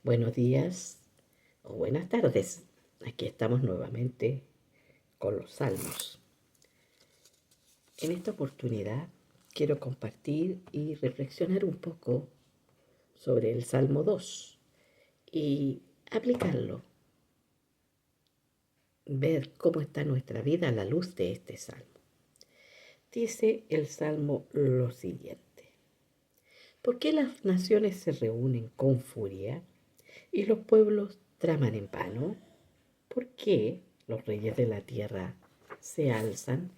Buenos días o buenas tardes. Aquí estamos nuevamente con los salmos. En esta oportunidad quiero compartir y reflexionar un poco sobre el Salmo 2 y aplicarlo, ver cómo está nuestra vida a la luz de este salmo. Dice el salmo lo siguiente: ¿Por qué las naciones se reúnen con furia y los pueblos traman en vano? ¿Por qué los reyes de la tierra se alzan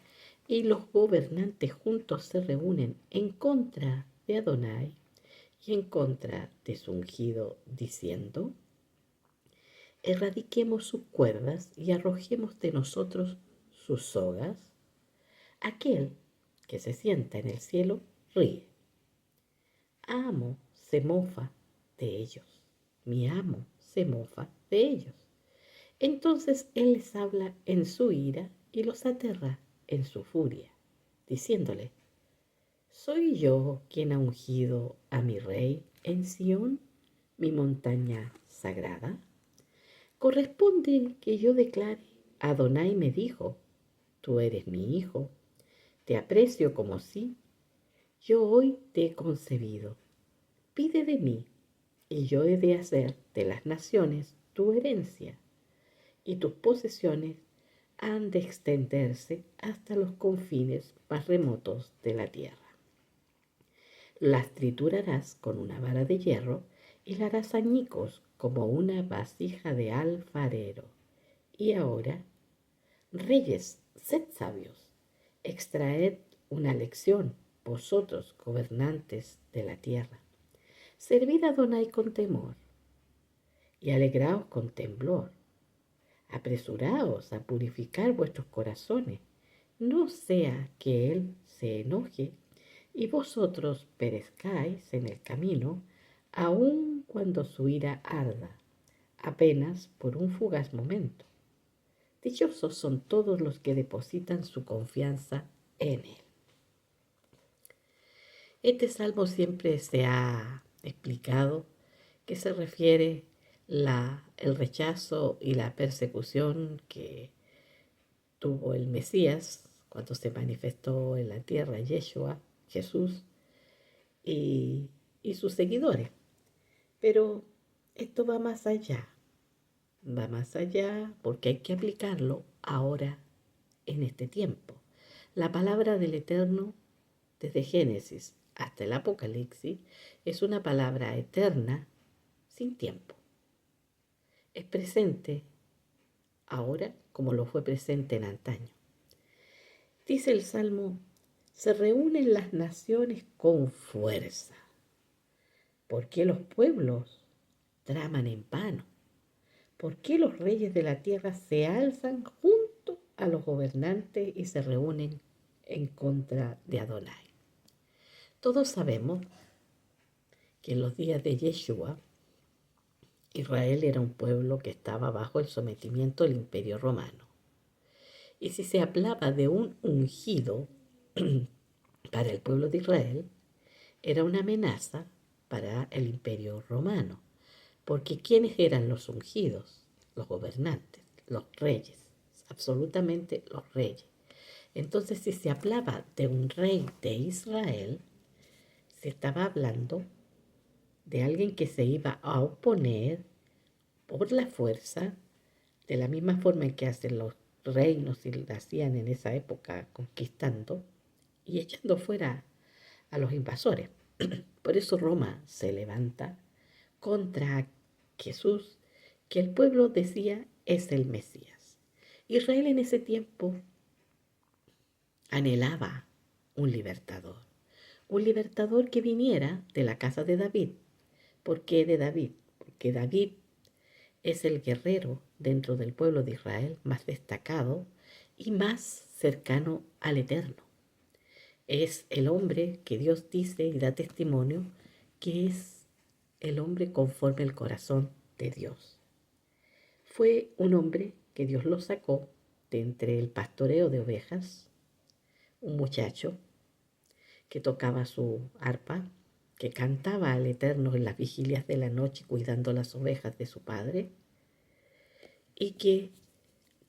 y los gobernantes juntos se reúnen en contra de Adonai y en contra de su ungido, diciendo: erradiquemos sus cuerdas y arrojemos de nosotros sus sogas? Aquel que se sienta en el cielo ríe. Amo se mofa de ellos. Mi amo se mofa de ellos. Entonces él les habla en su ira y los aterra en su furia, diciéndole: ¿soy yo quien ha ungido a mi rey en Sión, mi montaña sagrada? Corresponde que yo declare: Adonai me dijo, tú eres mi hijo, te aprecio como sí, yo hoy te he concebido. Pide de mí, y yo he de hacer de las naciones tu herencia, y tus posesiones han de extenderse hasta los confines más remotos de la tierra. Las triturarás con una vara de hierro y la harás añicos como una vasija de alfarero. Y ahora, reyes, sed sabios, extraed una lección, vosotros gobernantes de la tierra. Servid a Adonai con temor y alegraos con temblor. Apresuraos a purificar vuestros corazones, no sea que Él se enoje y vosotros perezcáis en el camino, aun cuando su ira arda, apenas por un fugaz momento. Dichosos son todos los que depositan su confianza en Él. Este salmo siempre se ha explicado que se refiere el rechazo y la persecución que tuvo el Mesías cuando se manifestó en la tierra, Yeshua, Jesús, y, y sus seguidores. Pero esto va más allá porque hay que aplicarlo ahora en este tiempo. La palabra del Eterno, desde Génesis hasta el Apocalipsis, es una palabra eterna sin tiempo. Es presente ahora como lo fue presente en antaño. Dice el Salmo: se reúnen las naciones con fuerza. ¿Por qué los pueblos traman en vano? ¿Por qué los reyes de la tierra se alzan junto a los gobernantes y se reúnen en contra de Adonai? Todos sabemos que en los días de Yeshua, Israel era un pueblo que estaba bajo el sometimiento del Imperio Romano. Y si se hablaba de un ungido para el pueblo de Israel, era una amenaza para el Imperio Romano. Porque ¿quiénes eran los ungidos? Los gobernantes, los reyes, absolutamente los reyes. Entonces, si se hablaba de un rey de Israel, se estaba hablando de alguien que se iba a oponer por la fuerza, de la misma forma en que hacen los reinos y lo hacían en esa época, conquistando y echando fuera a los invasores. Por eso Roma se levanta contra Jesús, que el pueblo decía es el Mesías. Israel en ese tiempo anhelaba un libertador que viniera de la casa de David. ¿Por qué de David? Porque David es el guerrero dentro del pueblo de Israel más destacado y más cercano al Eterno. Es el hombre que Dios dice y da testimonio que es el hombre conforme al corazón de Dios. Fue un hombre que Dios lo sacó de entre el pastoreo de ovejas, un muchacho que tocaba su arpa que cantaba al Eterno en las vigilias de la noche cuidando las ovejas de su padre, y que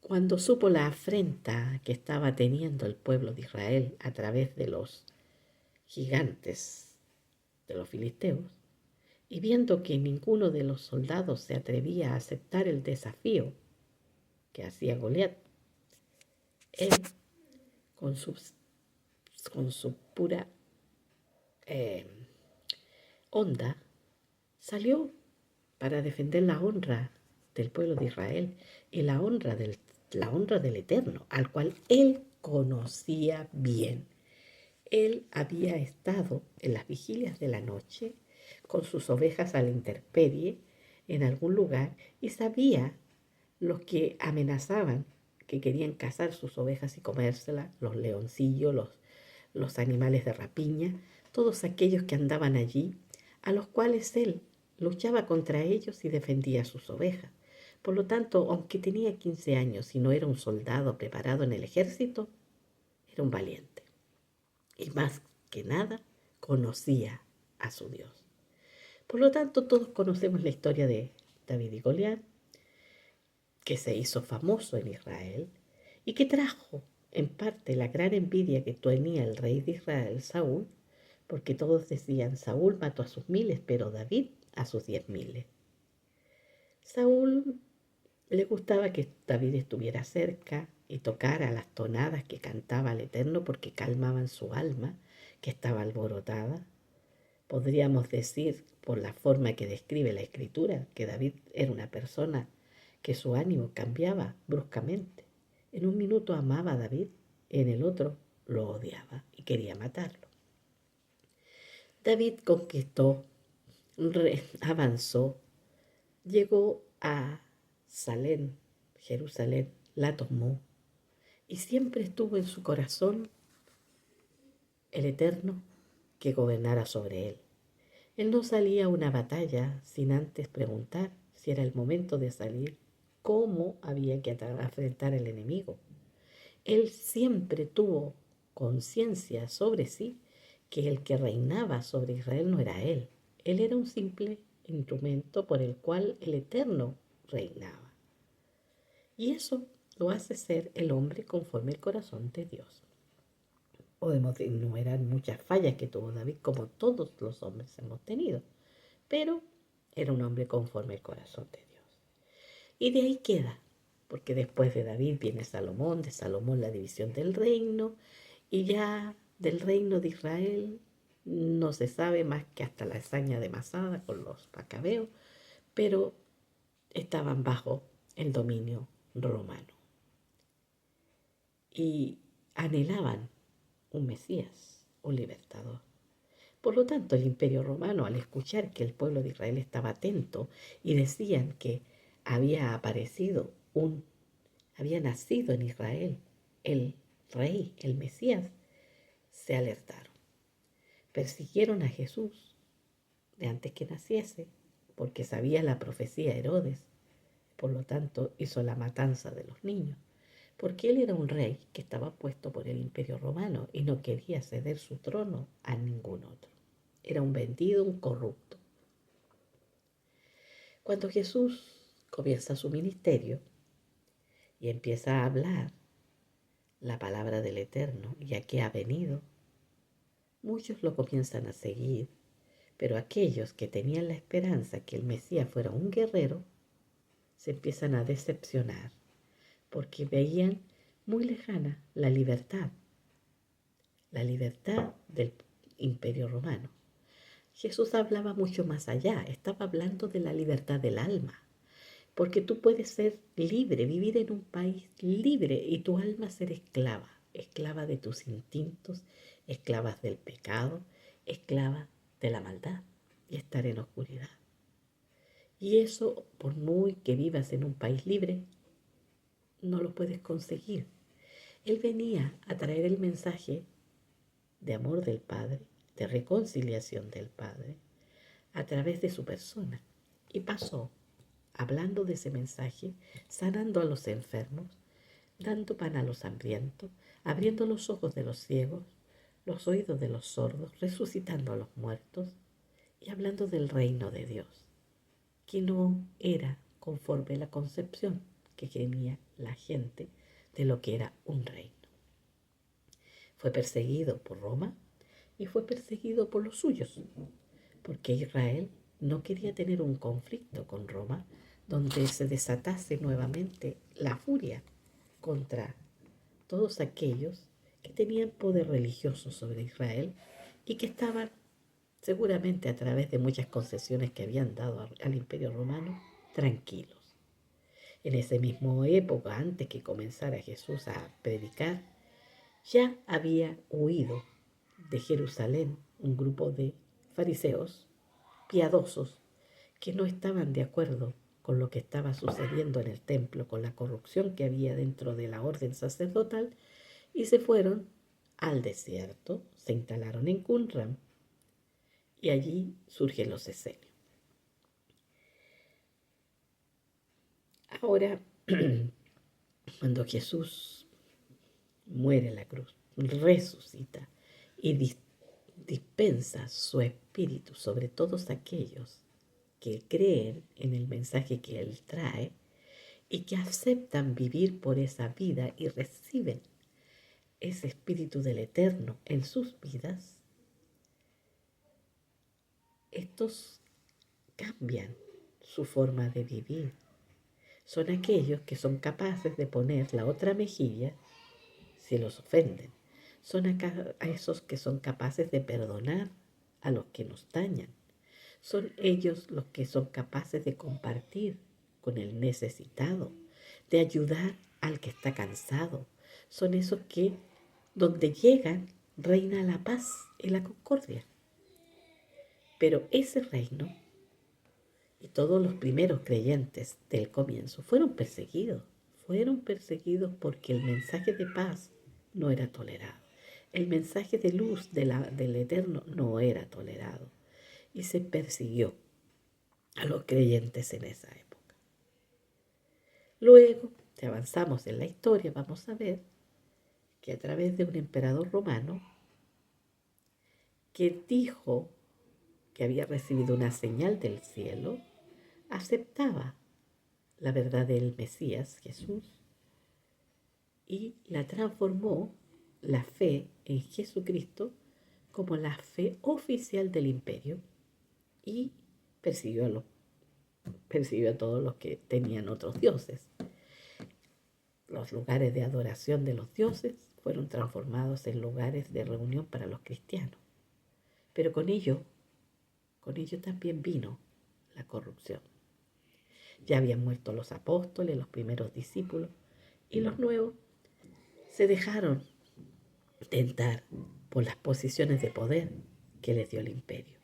cuando supo la afrenta que estaba teniendo el pueblo de Israel a través de los gigantes de los filisteos, y viendo que ninguno de los soldados se atrevía a aceptar el desafío que hacía Goliat, él, con su, con su pura eh, onda, salió para defender la honra del pueblo de Israel y la honra del Eterno, al cual él conocía bien. Él había estado en las vigilias de la noche con sus ovejas a la intemperie en algún lugar y sabía los que amenazaban, que querían cazar sus ovejas y comérselas, los leoncillos, los animales de rapiña, todos aquellos que andaban allí, a los cuales él luchaba contra ellos y defendía sus ovejas. Por lo tanto, aunque tenía 15 años y no era un soldado preparado en el ejército, era un valiente. Y más que nada, conocía a su Dios. Por lo tanto, todos conocemos la historia de David y Goliat, que se hizo famoso en Israel y que trajo en parte la gran envidia que tenía el rey de Israel, Saúl, porque todos decían, Saúl mató a sus miles, pero David a sus 10.000. Saúl le gustaba que David estuviera cerca y tocara las tonadas que cantaba al Eterno porque calmaban su alma, que estaba alborotada. Podríamos decir, por la forma que describe la Escritura, que David era una persona que su ánimo cambiaba bruscamente. En un minuto amaba a David, en el otro lo odiaba y quería matarlo. David conquistó, avanzó, llegó a Salem, Jerusalén, la tomó y siempre estuvo en su corazón el Eterno que gobernara sobre él. Él no salía a una batalla sin antes preguntar si era el momento de salir, cómo había que enfrentar al enemigo. Él siempre tuvo conciencia sobre sí que el que reinaba sobre Israel no era él. Él era un simple instrumento por el cual el Eterno reinaba. Y eso lo hace ser el hombre conforme el corazón de Dios. Podemos enumerar muchas fallas que tuvo David, como todos los hombres hemos tenido, pero era un hombre conforme al corazón de Dios. Y de ahí queda, porque después de David viene Salomón, de Salomón la división del reino, y ya del reino de Israel no se sabe más que hasta la hazaña de Masada con los macabeos, pero estaban bajo el dominio romano y anhelaban un Mesías, un libertador. Por lo tanto, el Imperio Romano, al escuchar que el pueblo de Israel estaba atento y decían que había aparecido había nacido en Israel el rey, el Mesías, se alertaron. Persiguieron a Jesús de antes que naciese, porque sabía la profecía Herodes, por lo tanto hizo la matanza de los niños, porque él era un rey que estaba puesto por el Imperio Romano y no quería ceder su trono a ningún otro. Era un vendido, un corrupto. Cuando Jesús comienza su ministerio y empieza a hablar la palabra del Eterno y a qué ha venido, muchos lo comienzan a seguir, pero aquellos que tenían la esperanza que el Mesías fuera un guerrero, se empiezan a decepcionar porque veían muy lejana la libertad del Imperio Romano. Jesús hablaba mucho más allá, estaba hablando de la libertad del alma, porque tú puedes ser libre, vivir en un país libre y tu alma ser esclava, esclava de tus instintos, esclava del pecado, esclava de la maldad y estar en oscuridad. Y eso, por muy que vivas en un país libre, no lo puedes conseguir. Él venía a traer el mensaje de amor del Padre, de reconciliación del Padre, a través de su persona. Y pasó hablando de ese mensaje, sanando a los enfermos, dando pan a los hambrientos, abriendo los ojos de los ciegos, los oídos de los sordos, resucitando a los muertos, y hablando del reino de Dios, que no era conforme a la concepción que tenía la gente de lo que era un reino. Fue perseguido por Roma y fue perseguido por los suyos, porque Israel no quería tener un conflicto con Roma donde se desatase nuevamente la furia contra todos aquellos que tenían poder religioso sobre Israel y que estaban seguramente a través de muchas concesiones que habían dado al Imperio Romano tranquilos. En esa misma época, antes que comenzara Jesús a predicar, ya había huido de Jerusalén un grupo de fariseos piadosos que no estaban de acuerdo con lo que estaba sucediendo en el templo, con la corrupción que había dentro de la orden sacerdotal, y se fueron al desierto, se instalaron en Qumran, y allí surgen los esenios. Ahora, cuando Jesús muere en la cruz, resucita y dispensa su espíritu sobre todos aquellos que creen en el mensaje que Él trae y que aceptan vivir por esa vida y reciben ese espíritu del Eterno en sus vidas, estos cambian su forma de vivir. Son aquellos que son capaces de poner la otra mejilla si los ofenden. Son a esos que son capaces de perdonar a los que nos dañan. Son ellos los que son capaces de compartir con el necesitado, de ayudar al que está cansado. Son esos que donde llegan reina la paz y la concordia. Pero ese reino y todos los primeros creyentes del comienzo fueron perseguidos. Fueron perseguidos porque el mensaje de paz no era tolerado. El mensaje de luz del Eterno no era tolerado. Y se persiguió a los creyentes en esa época. Luego, si avanzamos en la historia, vamos a ver que a través de un emperador romano que dijo que había recibido una señal del cielo, aceptaba la verdad del Mesías, Jesús, y la transformó la fe en Jesucristo como la fe oficial del imperio y persiguió a todos los que tenían otros dioses. Los lugares de adoración de los dioses fueron transformados en lugares de reunión para los cristianos. Pero con ello también vino la corrupción. Ya habían muerto los apóstoles, los primeros discípulos, y los nuevos se dejaron tentar por las posiciones de poder que les dio el imperio.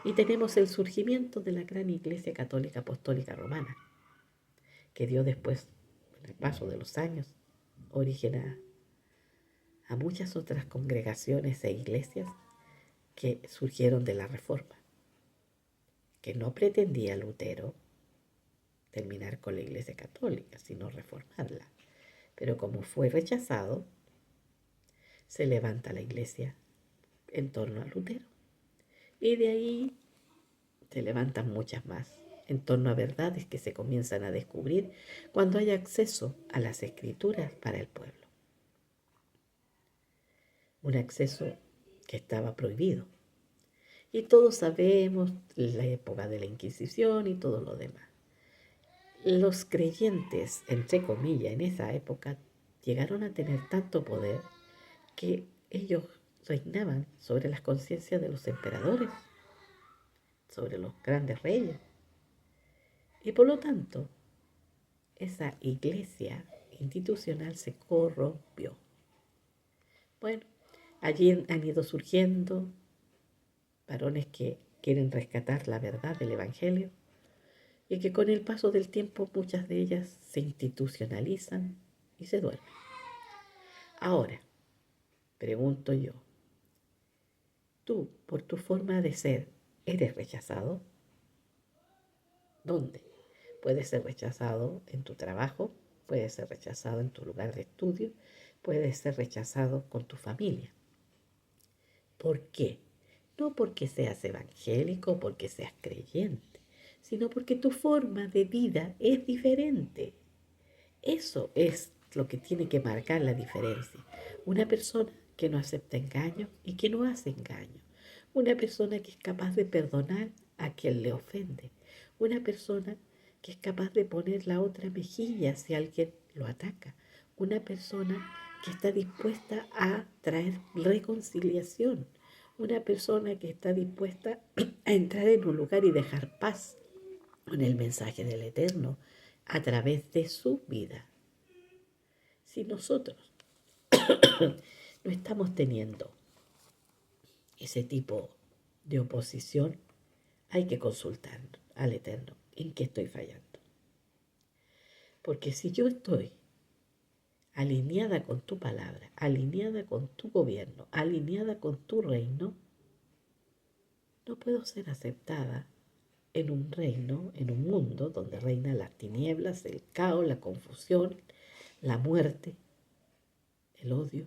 Y tenemos el surgimiento de la gran Iglesia Católica Apostólica Romana, que dio después, con el paso de los años, origen a muchas otras congregaciones e iglesias que surgieron de la Reforma, que no pretendía Lutero terminar con la Iglesia Católica, sino reformarla. Pero como fue rechazado, se levanta la Iglesia en torno a Lutero. Y de ahí se levantan muchas más en torno a verdades que se comienzan a descubrir cuando hay acceso a las escrituras para el pueblo. Un acceso que estaba prohibido. Y todos sabemos la época de la Inquisición y todo lo demás. Los creyentes, entre comillas, en esa época llegaron a tener tanto poder que ellos reinaban sobre las conciencias de los emperadores, sobre los grandes reyes. Y por lo tanto, esa iglesia institucional se corrompió. Bueno, allí han ido surgiendo varones que quieren rescatar la verdad del Evangelio y que con el paso del tiempo muchas de ellas se institucionalizan y se duermen. Ahora, pregunto yo, ¿tú, por tu forma de ser, eres rechazado? ¿Dónde? Puede ser rechazado en tu trabajo, puede ser rechazado en tu lugar de estudio, puede ser rechazado con tu familia. ¿Por qué? no porque seas evangélico o porque seas creyente, sino porque tu forma de vida es diferente. Eso es lo que tiene que marcar la diferencia. Una persona que no acepta engaño y que no hace engaño. Una persona que es capaz de perdonar a quien le ofende. Una persona que es capaz de poner la otra mejilla si alguien lo ataca. Una persona que está dispuesta a traer reconciliación. Una persona que está dispuesta a entrar en un lugar y dejar paz con el mensaje del Eterno a través de su vida. Si nosotros no estamos teniendo ese tipo de oposición, hay que consultar al Eterno en qué estoy fallando. Porque si yo estoy alineada con tu palabra, alineada con tu gobierno, alineada con tu reino, no puedo ser aceptada en un reino, en un mundo donde reina las tinieblas, el caos, la confusión, la muerte, el odio.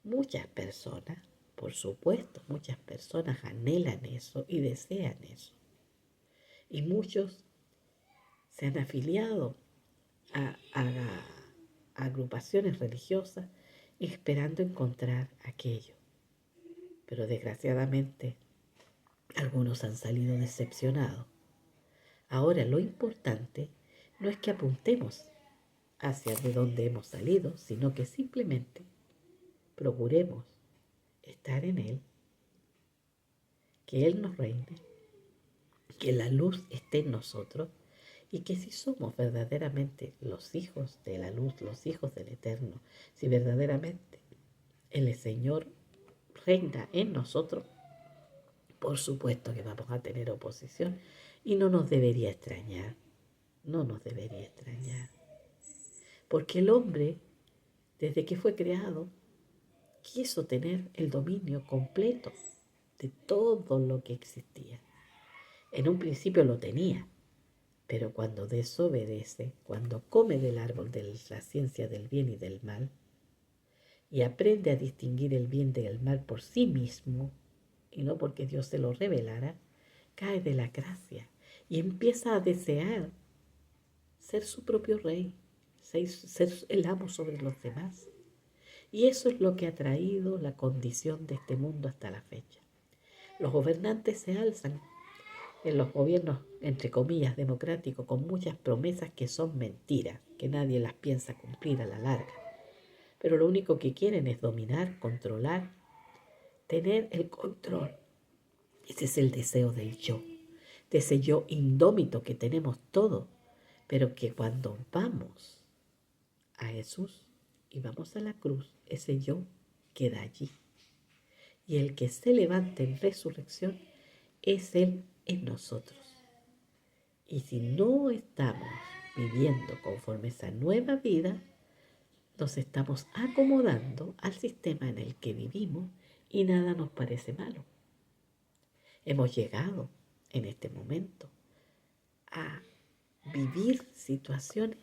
Muchas personas, por supuesto, muchas personas anhelan eso y desean eso. Y muchos se han afiliado a agrupaciones religiosas esperando encontrar aquello. Pero desgraciadamente algunos han salido decepcionados. Ahora lo importante no es que apuntemos hacia de donde hemos salido, sino que simplemente procuremos estar en Él, que Él nos reine, que la luz esté en nosotros y que si somos verdaderamente los hijos de la luz, los hijos del Eterno, si verdaderamente el Señor reina en nosotros, por supuesto que vamos a tener oposición y no nos debería extrañar, no nos debería extrañar. Porque el hombre, desde que fue creado, quiso tener el dominio completo de todo lo que existía. En un principio lo tenía, pero cuando desobedece, cuando come del árbol de la ciencia del bien y del mal, y aprende a distinguir el bien del mal por sí mismo, y no porque Dios se lo revelara, cae de la gracia y empieza a desear ser su propio rey, ser el amo sobre los demás. Y eso es lo que ha traído la condición de este mundo hasta la fecha. Los gobernantes se alzan en los gobiernos, entre comillas, democráticos, con muchas promesas que son mentiras, que nadie las piensa cumplir a la larga. Pero lo único que quieren es dominar, controlar, tener el control. Ese es el deseo del yo, de ese yo indómito que tenemos todo, pero que cuando vamos a Jesús y vamos a la cruz, ese yo queda allí. Y el que se levanta en resurrección es Él en nosotros. Y si no estamos viviendo conforme esa nueva vida, nos estamos acomodando al sistema en el que vivimos y nada nos parece malo. Hemos llegado en este momento a vivir situaciones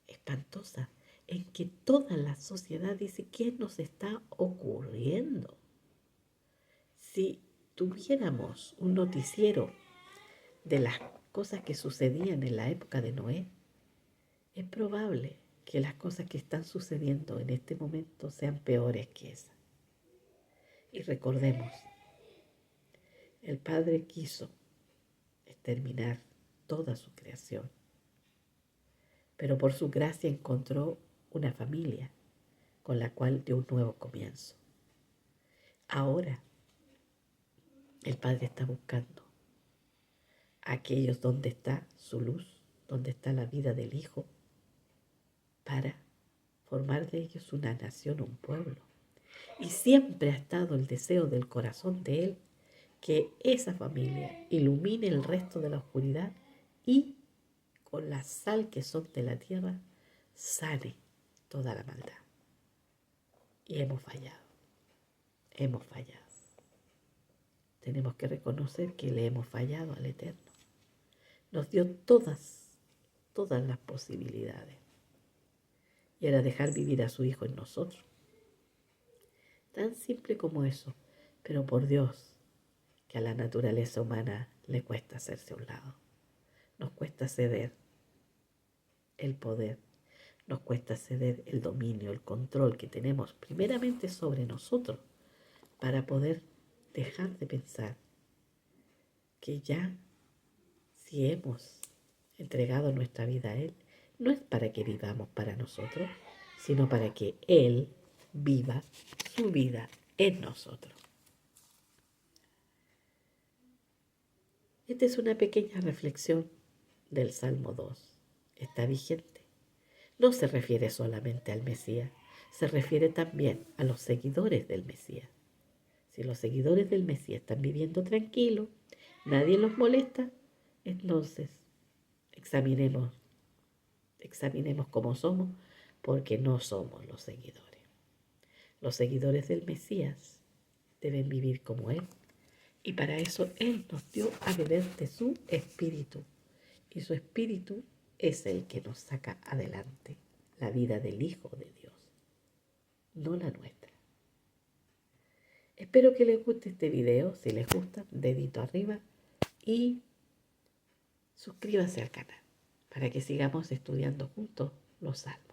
espantosas en que toda la sociedad dice qué nos está ocurriendo. Si tuviéramos un noticiero de las cosas que sucedían en la época de Noé, es probable que las cosas que están sucediendo en este momento sean peores que esas. Y recordemos, el Padre quiso exterminar toda su creación, pero por su gracia encontró una familia con la cual dio un nuevo comienzo. Ahora el Padre está buscando a aquellos donde está su luz, donde está la vida del Hijo, para formar de ellos una nación, un pueblo. Y siempre ha estado el deseo del corazón de Él que esa familia ilumine el resto de la oscuridad y con la sal que son de la tierra sane toda la maldad. Y hemos fallado, hemos fallado. Tenemos que reconocer que le hemos fallado al Eterno. Nos dio todas las posibilidades. Y era dejar vivir a su Hijo en nosotros. Tan simple como eso. Pero por Dios, que a la naturaleza humana le cuesta hacerse a un lado. Nos cuesta ceder el poder, nos cuesta ceder el dominio, el control que tenemos primeramente sobre nosotros para poder dejar de pensar que ya si hemos entregado nuestra vida a Él, no es para que vivamos para nosotros, sino para que Él viva su vida en nosotros. Esta es una pequeña reflexión del Salmo 2. Está vigente. No se refiere solamente al Mesías, se refiere también a los seguidores del Mesías. Si los seguidores del Mesías están viviendo tranquilos, nadie los molesta, entonces examinemos cómo somos, porque no somos los seguidores. Los seguidores del Mesías deben vivir como Él, y para eso Él nos dio a beber de su espíritu, y su espíritu es el que nos saca adelante la vida del Hijo de Dios, no la nuestra. Espero que les guste este video. Si les gusta, dedito arriba y suscríbanse al canal para que sigamos estudiando juntos los salmos.